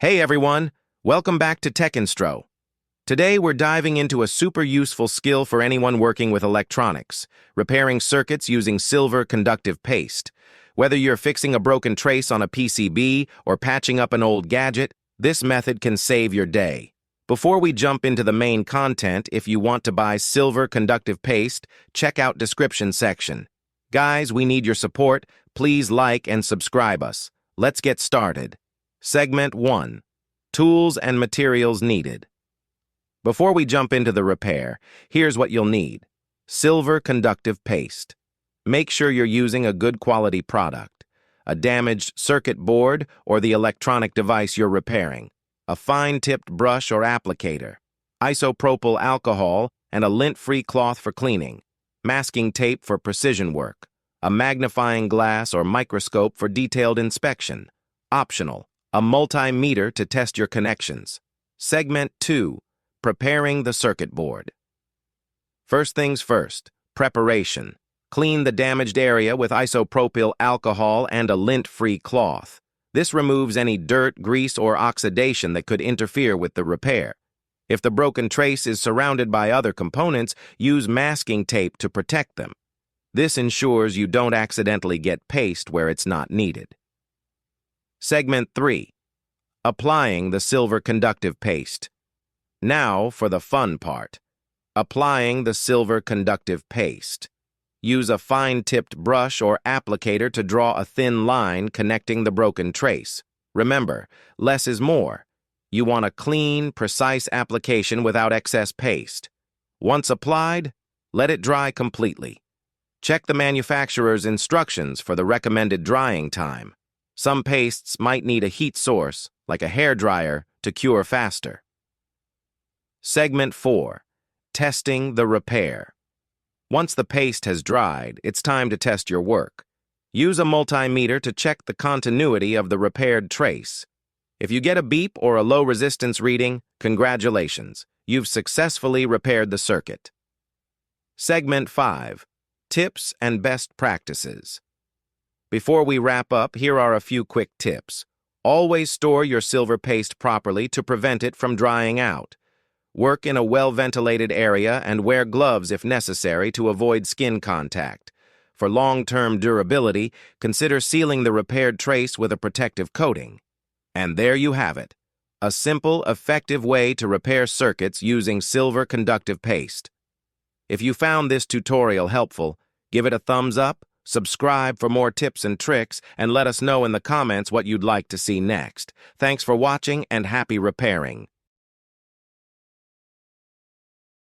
Hey everyone, welcome back to Tech Instro. Today we're diving into a super useful skill for anyone working with electronics, repairing circuits using silver conductive paste. Whether you're fixing a broken trace on a PCB or patching up an old gadget, this method can save your day. Before we jump into the main content, if you want to buy silver conductive paste, check out description section. Guys, we need your support. Please like and subscribe us. Let's get started. Segment 1. Tools and materials needed. Before we jump into the repair, here's what you'll need. Silver conductive paste. Make sure you're using a good quality product. A damaged circuit board or the electronic device you're repairing. A fine-tipped brush or applicator. Isopropyl alcohol and a lint-free cloth for cleaning. Masking tape for precision work. A magnifying glass or microscope for detailed inspection. Optional. A multimeter to test your connections. Segment 2. Preparing the circuit board. First things first, preparation. Clean the damaged area with isopropyl alcohol and a lint-free cloth. This removes any dirt, grease, or oxidation that could interfere with the repair. If the broken trace is surrounded by other components, use masking tape to protect them. This ensures you don't accidentally get paste where it's not needed. Segment 3. Applying the silver conductive paste. Now for the fun part. Applying the silver conductive paste. Use a fine-tipped brush or applicator to draw a thin line connecting the broken trace. Remember, less is more. You want a clean, precise application without excess paste. Once applied, let it dry completely. Check the manufacturer's instructions for the recommended drying time. Some pastes might need a heat source, like a hairdryer, to cure faster. Segment 4. Testing the repair. Once the paste has dried, it's time to test your work. Use a multimeter to check the continuity of the repaired trace. If you get a beep or a low resistance reading, congratulations, you've successfully repaired the circuit. Segment 5. Tips and best practices. Before we wrap up, here are a few quick tips. Always store your silver paste properly to prevent it from drying out. Work in a well-ventilated area and wear gloves if necessary to avoid skin contact. For long-term durability, consider sealing the repaired trace with a protective coating. And there you have it. A simple, effective way to repair circuits using silver conductive paste. If you found this tutorial helpful, give it a thumbs up, subscribe for more tips and tricks, and let us know in the comments what you'd like to see next. Thanks for watching and happy repairing.